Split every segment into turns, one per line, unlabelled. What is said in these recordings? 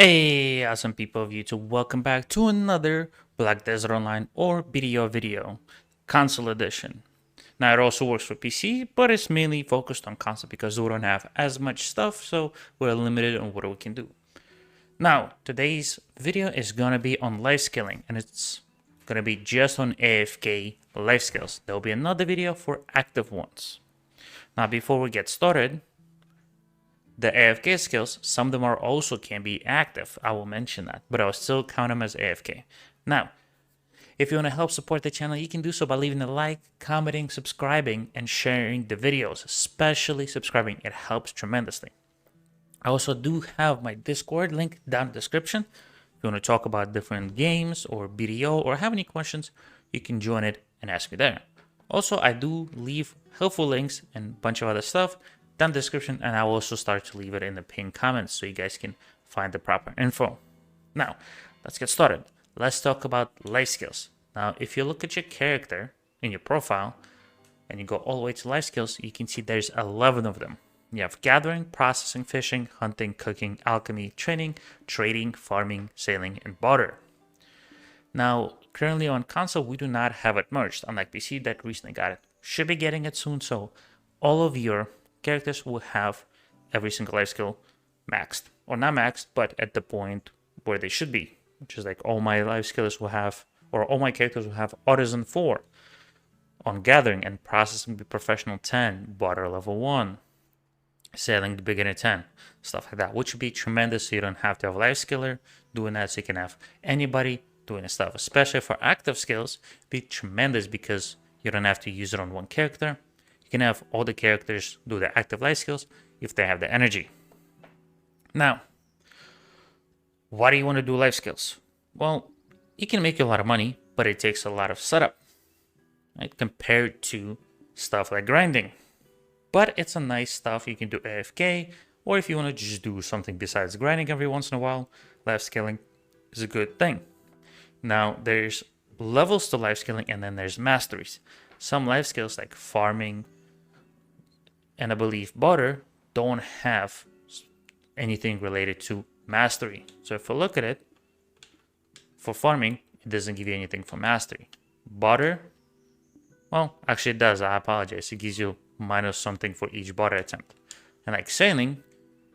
Hey, awesome people of YouTube, welcome back to another Black Desert Online or BDO video, console edition. Now it also works for PC, but it's mainly focused on console because we don't have as much stuff, so we're limited on what we can do. Now, today's video is gonna be on life scaling, and it's gonna be just on AFK life skills. There'll be another video for active ones. Now, before we get started, the AFK skills, some of them are also can be active. I will mention that, but I'll still count them as AFK. Now, if you want to help support the channel, you can do so by leaving a like, commenting, subscribing, and sharing the videos, especially subscribing. It helps tremendously. I also do have my Discord link down in the description. If you want to talk about different games or BDO or have any questions, you can join it and ask me there. Also, I do leave helpful links and a bunch of other stuff down the description, and I will also start to leave it in the pinned comments so you guys can find the proper info. Now, let's get started. Let's talk about life skills. Now, if you look at your character in your profile and you go all the way to life skills, you can see there's 11 of them. You have gathering, processing, fishing, hunting, cooking, alchemy, training, trading, farming, sailing, and barter. Now, currently on console, we do not have it merged, unlike PC that recently got it. Should be getting it soon, so all of your characters will have every single life skill maxed, or not maxed, but at the point where they should be, which is like all my life skills will have, or all my characters will have artisan 4 on gathering, and processing be professional 10, barter level 1, sailing the beginner 10, stuff like that, which would be tremendous. So you don't have to have a life skiller doing that, so you can have anybody doing this stuff, especially for active skills. Be tremendous because you don't have to use it on one character. You can have all the characters do the active life skills if they have the energy. Now, why do you want to do life skills? Well, it can make you a lot of money, but it takes a lot of setup, right? Compared to stuff like grinding. But it's a nice stuff. You can do AFK, or if you want to just do something besides grinding every once in a while, life scaling is a good thing. Now, there's levels to life scaling, and then there's masteries. Some life skills like farming, and I believe barter don't have anything related to mastery. So if we look at it, for farming, it doesn't give you anything for mastery. Barter, well, actually it does, I apologize. It gives you minus something for each barter attempt. And like sailing,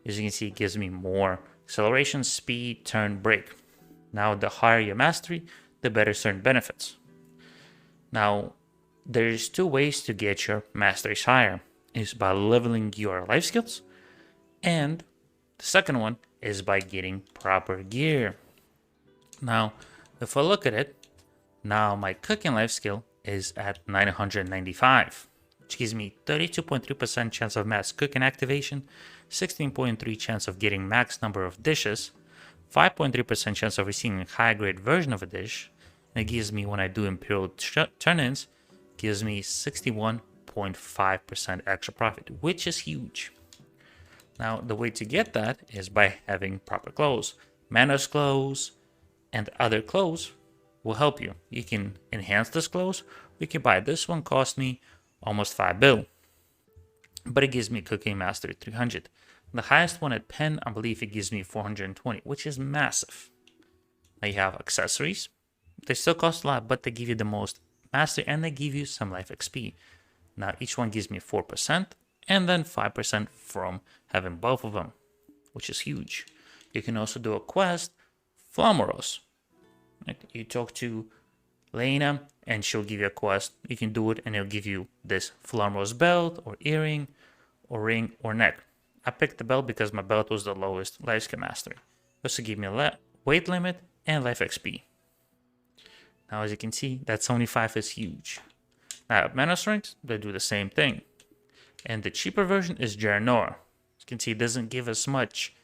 as you can see, it gives me more acceleration, speed, turn, break. Now, the higher your mastery, the better certain benefits. Now, there's two ways to get your masteries higher. Is by leveling your life skills, and the second one is by getting proper gear. Now, if I look at it, now my cooking life skill is at 995, which gives me 32.3% chance of mass cooking activation, 16.3% chance of getting max number of dishes, 5.3% chance of receiving a high grade version of a dish, and it gives me, when I do imperial turn-ins, gives me 61.5% extra profit, which is huge. Now, the way to get that is by having proper clothes. Manos clothes and other clothes will help you. You can enhance this clothes. You can buy this one, cost me almost 5 bill, but it gives me cooking mastery 300. The highest one at pen, I believe it gives me 420, which is massive. Now you have accessories. They still cost a lot, but they give you the most mastery, and they give you some life XP. Now, each one gives me 4%, and then 5% from having both of them, which is huge. You can also do a quest, Flamoros. You talk to Lena, and she'll give you a quest. You can do it, and it'll give you this Flamoros belt, or earring, or ring, or neck. I picked the belt because my belt was the lowest life skill mastery. It also give me a weight limit and life XP. Now, as you can see, that 75 is huge. Now, mana strength, they do the same thing. And the cheaper version is Geranor. As you can see, it doesn't give as much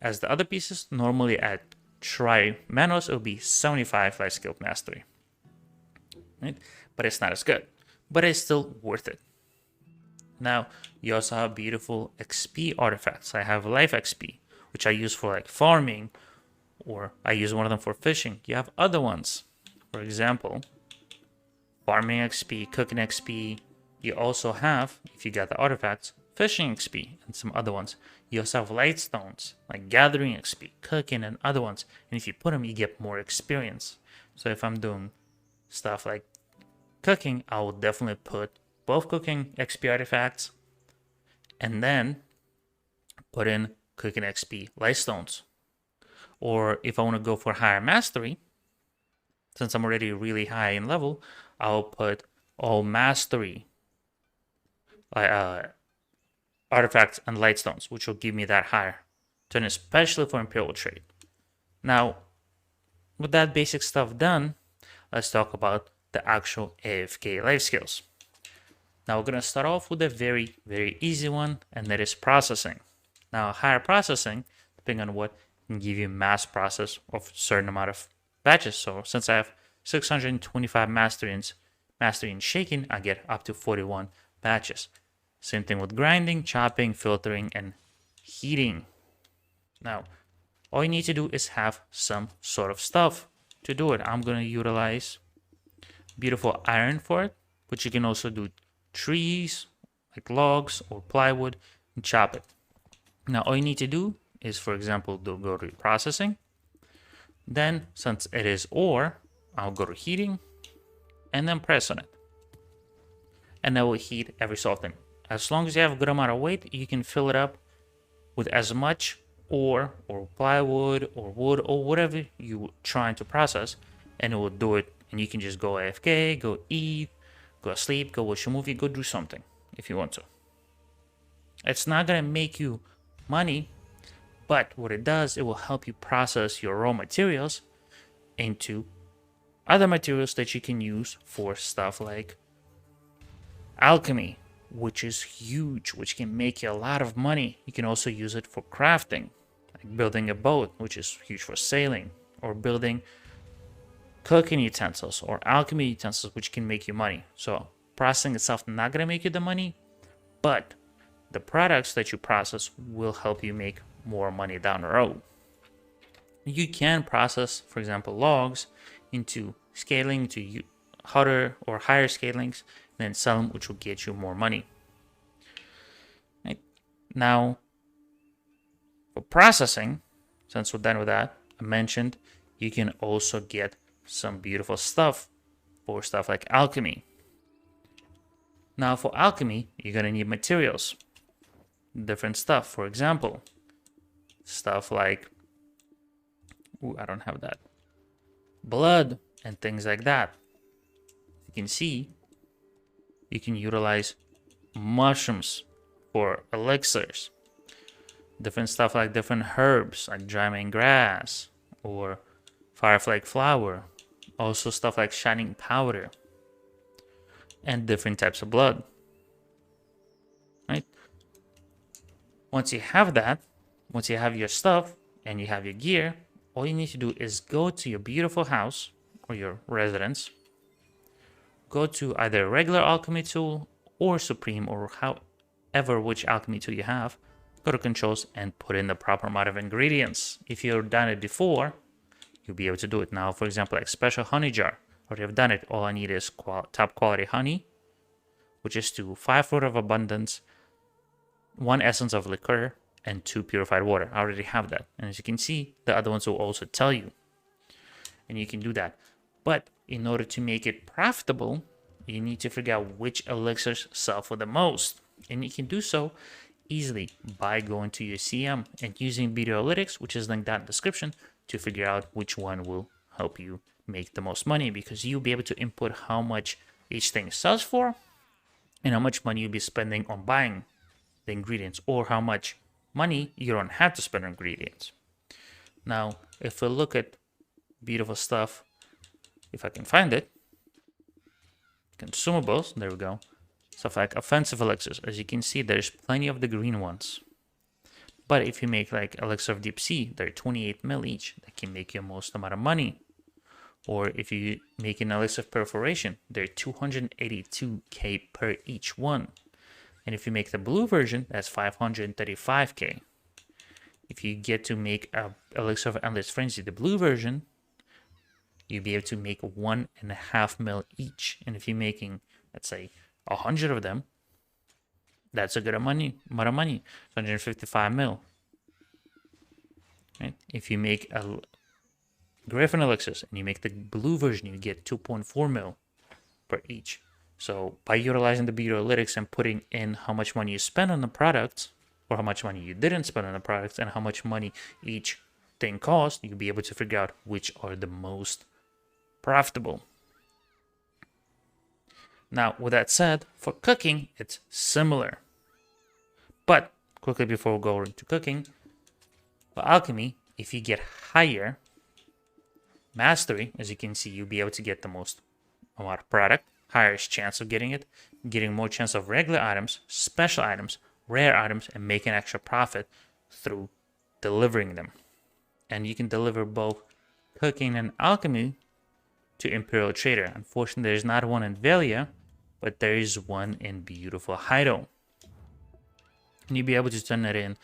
as the other pieces. Normally at Tri-Manos, it will be 75 life skill mastery. Right? But it's not as good. But it's still worth it. Now, you also have beautiful XP artifacts. I have life XP, which I use for like farming, or I use one of them for fishing. You have other ones. For example, farming XP, cooking XP. You also have, if you got the artifacts, fishing XP, and some other ones. You also have light stones, like gathering XP, cooking, and other ones. And if you put them, you get more experience. So if I'm doing stuff like cooking, I will definitely put both cooking XP artifacts and then put in cooking XP light stones. Or if I want to go for higher mastery, since I'm already really high in level, I'll put all mastery artifacts and light stones, which will give me that higher turn, especially for Imperial trade. Now, with that basic stuff done, let's talk about the actual AFK life skills. Now we're gonna start off with a very, very easy one, and that is processing. Now, higher processing, depending on what, can give you mass process of a certain amount of batches. So since I have 625 mastery in shaking, I get up to 41 batches. Same thing with grinding, chopping, filtering, and heating. Now, all you need to do is have some sort of stuff to do it. I'm going to utilize beautiful iron for it, but you can also do trees, like logs or plywood, and chop it. Now, all you need to do is, for example, go to processing. Then, since it is ore, I'll go to heating and then press on it. And that will heat every so often. As long as you have a good amount of weight, you can fill it up with as much ore or plywood or wood or whatever you're trying to process, and it will do it. And you can just go AFK, go eat, go sleep, go watch a movie, go do something if you want to. It's not going to make you money, but what it does, it will help you process your raw materials into other materials that you can use for stuff like alchemy, which is huge, which can make you a lot of money. You can also use it for crafting, like building a boat, which is huge for sailing, or building cooking utensils or alchemy utensils, which can make you money. So processing itself not gonna make you the money, but the products that you process will help you make more money down the road. You can process, for example, logs into scaling to harder or higher scalings, and then sell them, which will get you more money. Right. Now, for processing, since we're done with that, I mentioned you can also get some beautiful stuff for stuff like alchemy. Now, for alchemy, you're gonna need materials, different stuff. For example, stuff like, I don't have that, blood and things like that. You can see you can utilize mushrooms for elixirs, different stuff like different herbs like dry grass or firefly flower, also stuff like shining powder and different types of blood. Right? Once you have that, once you have your stuff and you have your gear, all you need to do is go to your beautiful house or your residence, go to either a regular alchemy tool or supreme or however which alchemy tool you have, go to controls and put in the proper amount of ingredients. If you've done it before, you'll be able to do it. Now, for example, like special honey jar, or you've done it, all I need is top quality honey, which is 5 fruit of abundance, 1 essence of liquor, and 2 purified water. I already have that. And as you can see, the other ones will also tell you. And you can do that. But in order to make it profitable, you need to figure out which elixirs sell for the most. And you can do so easily by going to your CM and using BDO Analytics, which is linked down in the description, to figure out which one will help you make the most money, because you'll be able to input how much each thing sells for and how much money you'll be spending on buying the ingredients, or how much money you don't have to spend on ingredients. Now, if we look at beautiful stuff, if I can find it, consumables, there we go, stuff like offensive elixirs. As you can see, there's plenty of the green ones. But if you make like elixir of deep sea, they're 28 mil each. That can make you most amount of money. Or if you make an elixir of perforation, they're 282k per each one. And if you make the blue version, that's 535k. If you get to make a elixir of endless frenzy, the blue version, you'll be able to make 1.5 mil each. And if you're making, let's say, 100 of them, That's a good amount of money. 155 mil. Right? If you make a Griffin elixirs and you make the blue version, you get 2.4 mil per each. So by utilizing the BDO analytics and putting in how much money you spend on the products, or how much money you didn't spend on the products, and how much money each thing cost, you'll be able to figure out which are the most profitable. Now, with that said, for cooking, it's similar. But quickly before we go into cooking, for alchemy, if you get higher mastery, as you can see, you'll be able to get the most amount of product, highest chance of getting it, getting more chance of regular items, special items, rare items, and making extra profit through delivering them. And you can deliver both cooking and alchemy to Imperial Trader. Unfortunately, there's not one in Velia, but there is one in beautiful Hydo. And you'll be able to turn it in.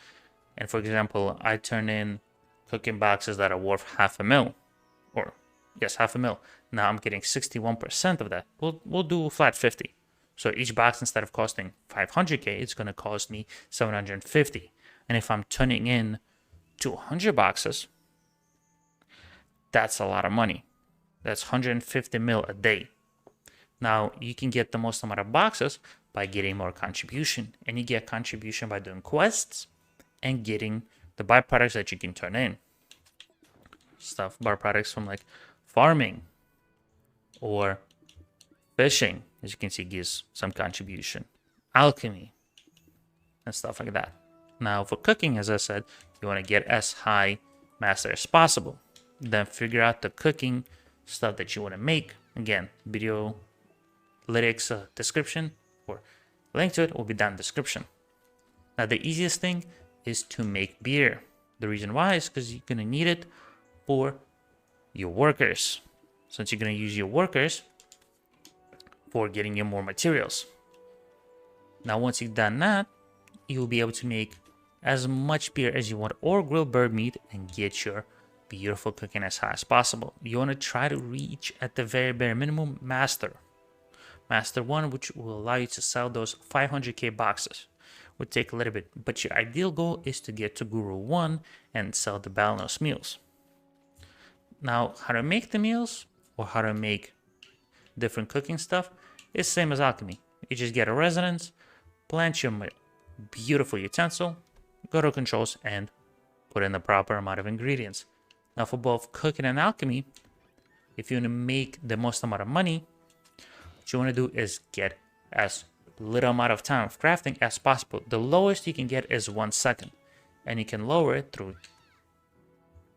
And for example, I turn in cooking boxes that are worth half a mil. Or, yes, half a mil. Now I'm getting 61% of that. We'll do flat 50. So each box, instead of costing 500k, it's going to cost me 750. And if I'm turning in 200 boxes, that's a lot of money. That's 150 mil a day. Now, you can get the most amount of boxes by getting more contribution. And you get contribution by doing quests and getting the byproducts that you can turn in. Byproducts from like farming or fishing, as you can see, gives some contribution. Alchemy and stuff like that. Now, for cooking, as I said, you want to get as high master as possible. Then figure out the cooking stuff that you want to make. Again, video lyrics description or link to it will be down in the description. Now, the easiest thing is to make beer. The reason why is because you're going to need it for your workers. Since you're going to use your workers for getting you more materials. Now, once you've done that, you'll be able to make as much beer as you want or grilled bird meat and get your beautiful cooking as high as possible. You want to try to reach at the very bare minimum Master 1, which will allow you to sell those 500k boxes. Would take a little bit, but your ideal goal is to get to Guru 1 and sell the Balnos meals. Now, how to make the meals or how to make different cooking stuff is same as alchemy. You just get a resonance, plant your beautiful utensil, go to controls, and put in the proper amount of ingredients. Now, for both cooking and alchemy, if you want to make the most amount of money, what you want to do is get as little amount of time of crafting as possible. The lowest you can get is 1 second, and you can lower it through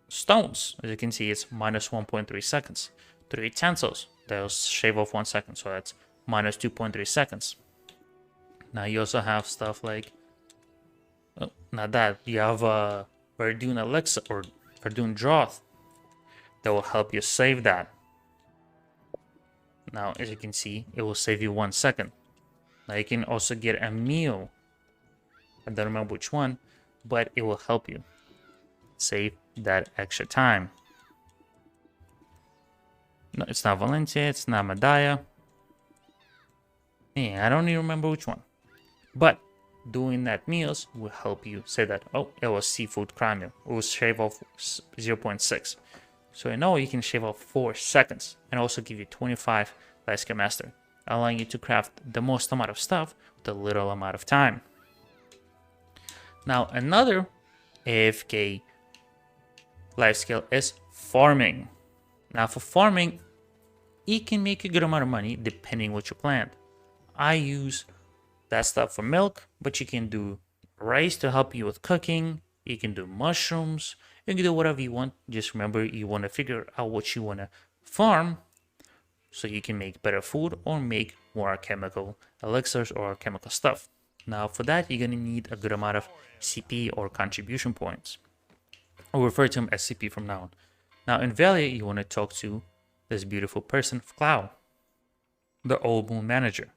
stones. As you can see, it's minus 1.3 seconds. Through utensils, they'll shave off 1 second, so that's minus 2.3 seconds. Now you also have stuff like, not that, you have Verdun elixir or Verdun drought that will help you save that. Now, as you can see, it will save you 1 second. Now you can also get a meal. I don't remember which one, but it will help you save that extra time. No, it's not Valencia, it's not Medaya. Yeah, I don't even remember which one. But doing that meals will help you say that, oh, it was seafood crime meal. It will shave off 0.6. So you know you can shave off 4 seconds and also give you 25 Life Skill Master, allowing you to craft the most amount of stuff with a little amount of time. Now, another AFK life skill is farming. Now, for farming, it can make a good amount of money depending what you plant. I use that stuff for milk, but you can do rice to help you with cooking. You can do mushrooms. You can do whatever you want. Just remember, you want to figure out what you want to farm so you can make better food or make more chemical elixirs or chemical stuff. Now, for that, you're going to need a good amount of CP or contribution points. I'll refer to them as CP from now on. Now, in Valia, you want to talk to this beautiful person, Cloud, the Old Moon manager.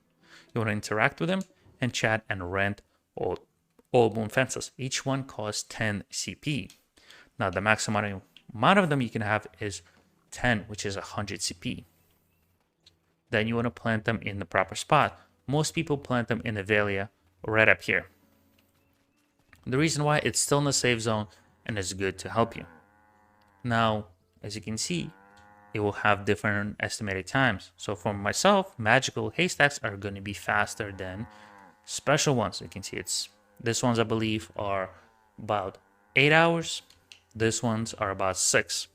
You want to interact with him and chat and rent Old Moon fences. Each one costs 10 CP. Now, the maximum amount of them you can have is 10, which is 100 CP. Then you want to plant them in the proper spot. Most people plant them in the Valia right up here. The reason why, it's still in the safe zone and it's good to help you. Now, as you can see, it will have different estimated times. So for myself, magical haystacks are going to be faster than special ones. You can see this ones, I believe, are about 8 hours. This ones are about 6.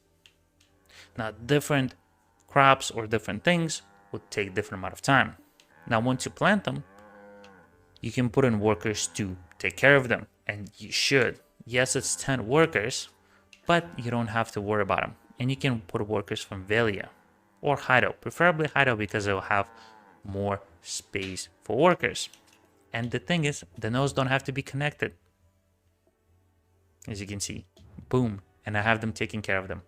Now, different crops or different things will take different amount of time. Now, once you plant them, you can put in workers to take care of them, and you should. Yes, it's 10 workers, but you don't have to worry about them. And you can put workers from Velia or Hideout, preferably Hideout because it will have more space for workers. And the thing is, the nodes don't have to be connected. As you can see, boom, and I have them taking care of them.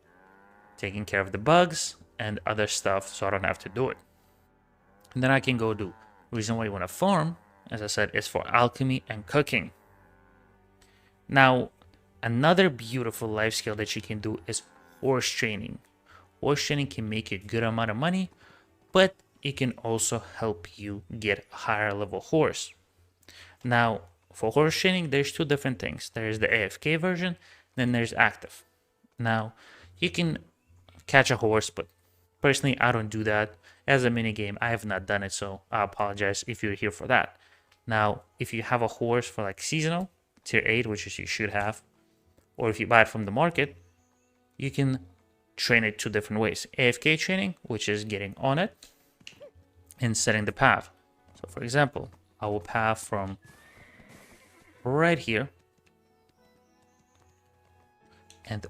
Taking care of the bugs and other stuff, so I don't have to do it. And then I can go do. Reason why you want to farm, as I said, is for alchemy and cooking. Now, another beautiful life skill that you can do is horse training. Horse training can make you a good amount of money, but it can also help you get a higher level horse. Now, for horse training, there's two different things. There's the AFK version, then there's active. Now, you can catch a horse, but personally, I don't do that. As a mini game, I have not done it, so I apologize if you're here for that. Now, if you have a horse for like seasonal, tier 8, which is you should have, or if you buy it from the market, you can train it two different ways. AFK training, which is getting on it and setting the path. So for example, I will path from right here and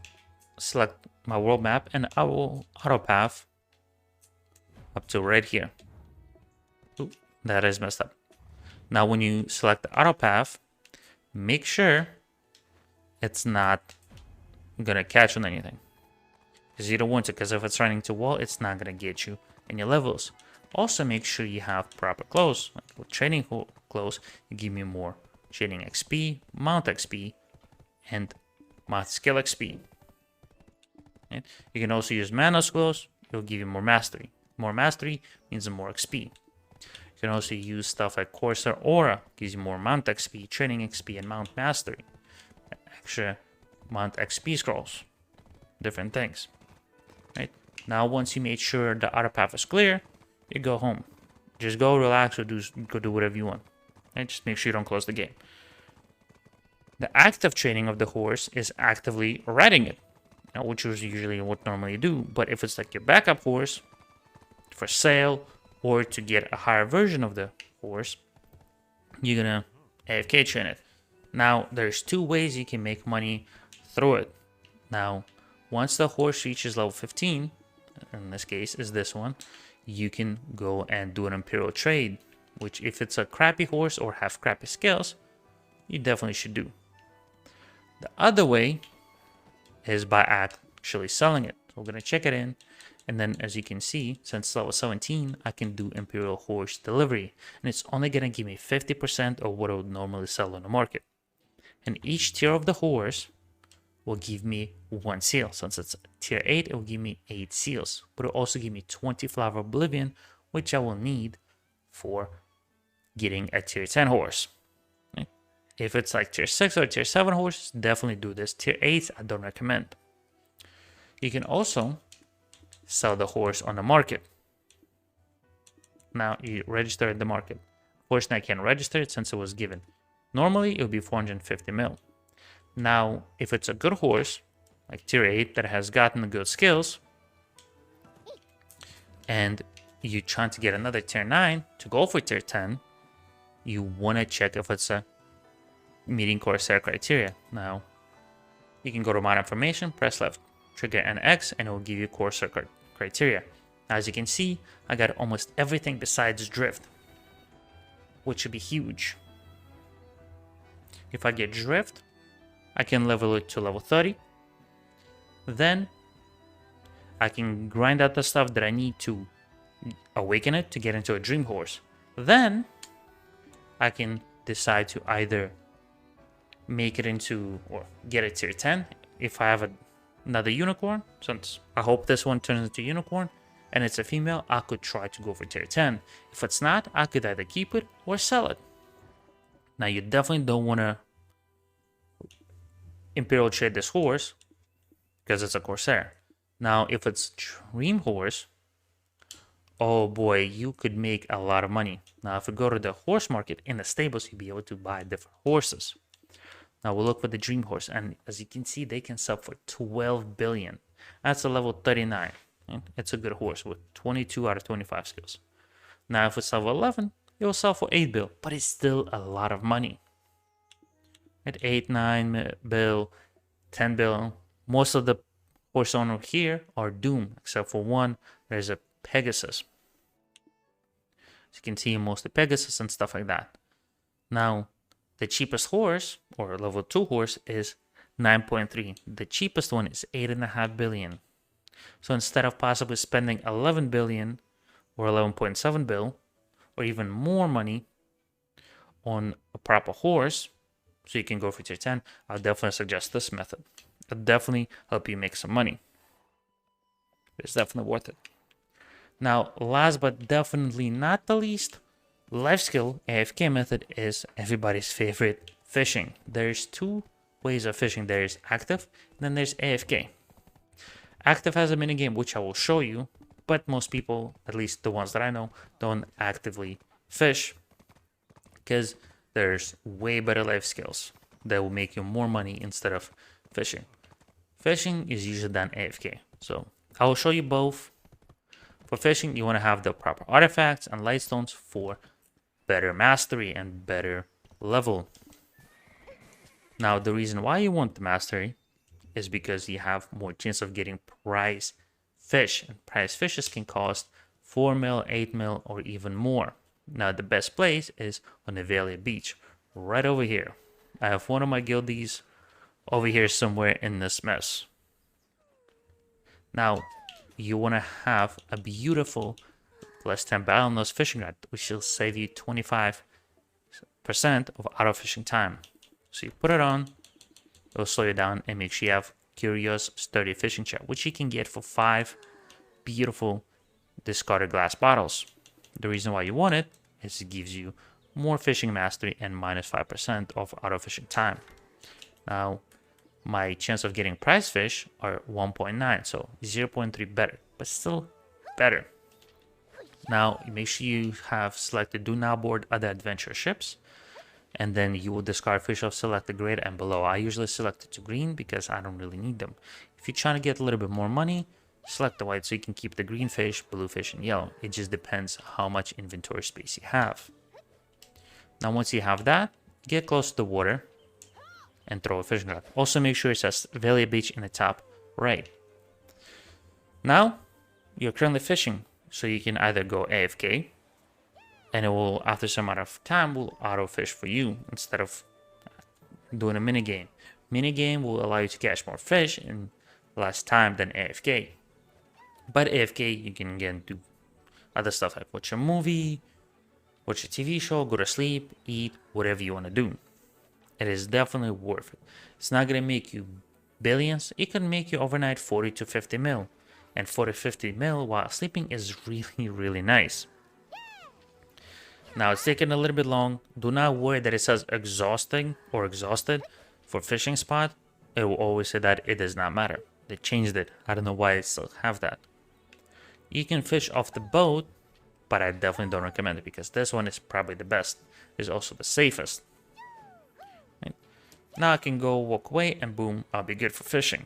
select my world map, and I will auto path up to right here. Ooh, that is messed up. Now when you select the auto path, make sure it's not gonna catch on anything, because you don't want to, because if it's running into wall, it's not gonna get you in your levels. Also make sure you have proper clothes. Like with training clothes, you give me more training XP, mount XP, and mount skill XP. And you can also use mana clothes, it'll give you more mastery. More mastery means more XP. You can also use stuff like Corsair Aura, gives you more mount XP, training XP, and mount mastery. Extra mount XP scrolls, different things. Right now, once you made sure the auto path is clear, you go home. Just go relax or go do whatever you want. Right? Just make sure you don't close the game. The active training of the horse is actively riding it, which is usually what normally you do. But if it's like your backup horse for sale or to get a higher version of the horse, you're gonna AFK train it. Now, there's two ways you can make money through it. Now, once the horse reaches level 15, in this case is this one, you can go and do an imperial trade, which if it's a crappy horse or have crappy skills, you definitely should do. The other way is by actually selling it. So we're gonna check it in, and then as you can see, since level 17, I can do imperial horse delivery, and it's only gonna give me 50% of what I would normally sell on the market. And each tier of the horse will give me 1 seal. Since it's tier 8, it will give me 8 seals. But it will also give me 20 Flower of Oblivion, which I will need for getting a tier 10 horse. Okay. If it's like tier 6 or tier 7 horses, definitely do this. Tier 8, I don't recommend. You can also sell the horse on the market. Now you register at the market. Fortunately, I can't register it since it was given. Normally, it would be 450 mil. Now, if it's a good horse, like tier 8 that has gotten good skills, and you're trying to get another tier 9 to go for tier 10, you want to check if it's a meeting Corsair criteria. Now, you can go to my information, press left, trigger an X, and it will give you Corsair criteria. Now, as you can see, I got almost everything besides drift, which should be huge. If I get drift, I can level it to level 30. Then I can grind out the stuff that I need to awaken it to get into a dream horse. Then I can decide to either make it into or get a tier 10 if I have another unicorn. Since I hope this one turns into unicorn and it's a female, I could try to go for tier 10. If it's not, I could either keep it or sell it. Now you definitely don't want to Imperial trade this horse because it's a Corsair. Now if it's Dream Horse, oh boy, you could make a lot of money. Now if we go to the horse market in the stables, you'll be able to buy different horses. Now we'll look for the Dream Horse, and as you can see, they can sell for 12 billion. That's a level 39. It's a good horse with 22 out of 25 skills. Now if it's level 11, it will sell for 8 bill, but it's still a lot of money. At 8, 9 bill, 10 bill, most of the horse owners here are doomed, except for one. There's a Pegasus. As you can see, mostly Pegasus and stuff like that. Now, the cheapest horse, or level 2 horse, is 9.3. The cheapest one is 8.5 billion. So instead of possibly spending 11 billion or 11.7 bill, or even more money on a proper horse, so you can go for tier 10, I'll definitely suggest this method. It'll definitely help you make some money. It's definitely worth it. Now, last but definitely not the least, life skill AFK method is everybody's favorite, fishing. There's two ways of fishing. There's active, and then there's AFK. Active has a minigame, which I will show you, but most people, at least the ones that I know, don't actively fish because there's way better life skills that will make you more money instead of fishing. Fishing is usually done AFK. So I will show you both. For fishing, you want to have the proper artifacts and lightstones for better mastery and better level. Now, the reason why you want the mastery is because you have more chance of getting prize fish. And prize fishes can cost 4 mil, 8 mil, or even more. Now, the best place is on the Valley Beach, right over here. I have one of my guildies over here somewhere in this mess. Now, you want to have a beautiful plus 10 balanced fishing rod, which will save you 25% of auto fishing time. So you put it on, it'll slow you down, and make sure you have Curious Sturdy Fishing Chair, which you can get for 5 beautiful discarded glass bottles. The reason why you want it is it gives you more fishing mastery and minus 5% of auto fishing time. Now, my chance of getting prize fish are 1.9, so 0.3 better, but still better. Now, make sure you have selected do not board other adventure ships, and then you will discard fish of selected grade and below. I usually select it to green because I don't really need them. If you're trying to get a little bit more money, select the white so you can keep the green fish, blue fish, and yellow. It just depends how much inventory space you have. Now, once you have that, get close to the water and throw a fishing rod. Also, make sure it says Valley Beach in the top right. Now, you're currently fishing, so you can either go AFK, and it will, after some amount of time, will auto fish for you instead of doing a minigame. Minigame will allow you to catch more fish in less time than AFK. But AFK, you can again do other stuff like watch a movie, watch a TV show, go to sleep, eat, whatever you want to do. It is definitely worth it. It's not going to make you billions. It can make you overnight 40 to 50 mil. And 40 to 50 mil while sleeping is really, really nice. Now, it's taking a little bit long. Do not worry that it says exhausting or exhausted for fishing spot. It will always say that. It does not matter. They changed it. I don't know why they still have that. You can fish off the boat, but I definitely don't recommend it because this one is probably the best. It's also the safest. Right. Now I can go walk away and boom, I'll be good for fishing.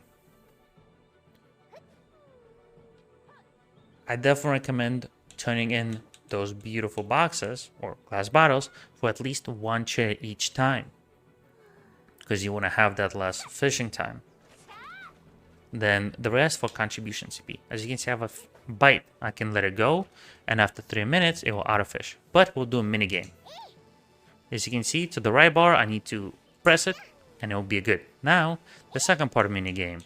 I definitely recommend turning in those beautiful boxes or glass bottles for at least one chair each time, because you want to have that less fishing time. Then the rest for contribution CP. As you can see, I have a bite. I can let it go, and after 3 minutes, it will auto fish. But we'll do a mini game. As you can see, to the right bar, I need to press it, and it will be good. Now, the second part of mini game.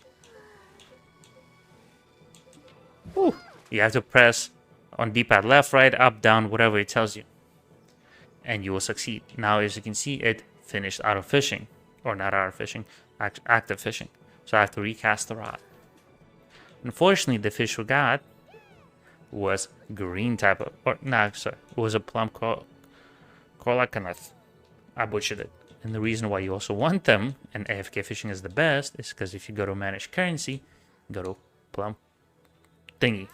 Whew. You have to press on D-pad left, right, up, down, whatever it tells you, and you will succeed. Now, as you can see, it finished auto fishing, or not auto fishing, active fishing. So I have to recast the rod. Unfortunately, the fish we got was green type of, or no, sorry, it was a plum corlacaneth. I butchered it. And the reason why you also want them, and AFK fishing is the best, is because if you go to manage currency, go to plum thingy,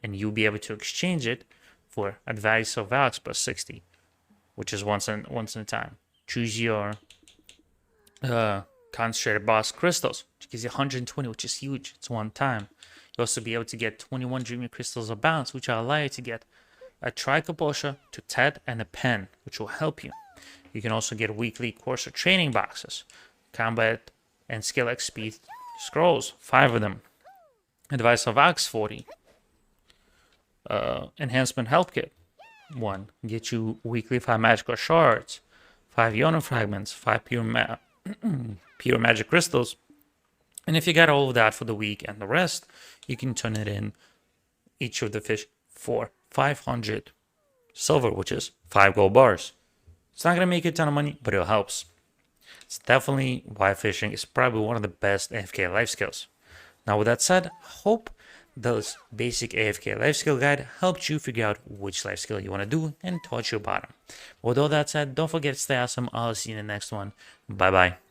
and you'll be able to exchange it for advice of Alex plus 60, which is once in a time. Choose your concentrated boss crystals, which gives you 120, which is huge. It's one time. You'll also be able to get 21 dreaming crystals of balance, which will allow you to get a tricoposha to Ted and a pen, which will help you. You can also get weekly course or training boxes, combat and skill XP scrolls, 5 of them. Advice of Alex 40. Enhancement health kit, 1. Get you weekly 5 magical shards, 5 Yono fragments, 5 pure magic crystals. And if you got all of that for the week and the rest, you can turn it in each of the fish for 500 silver, which is 5 gold bars. It's not going to make you a ton of money, but it helps. It's definitely why fishing is probably one of the best AFK life skills. Now, with that said, hope those basic AFK life skill guide helped you figure out which life skill you want to do and taught you about them. With all that said, don't forget to stay awesome. I'll see you in the next one. Bye bye.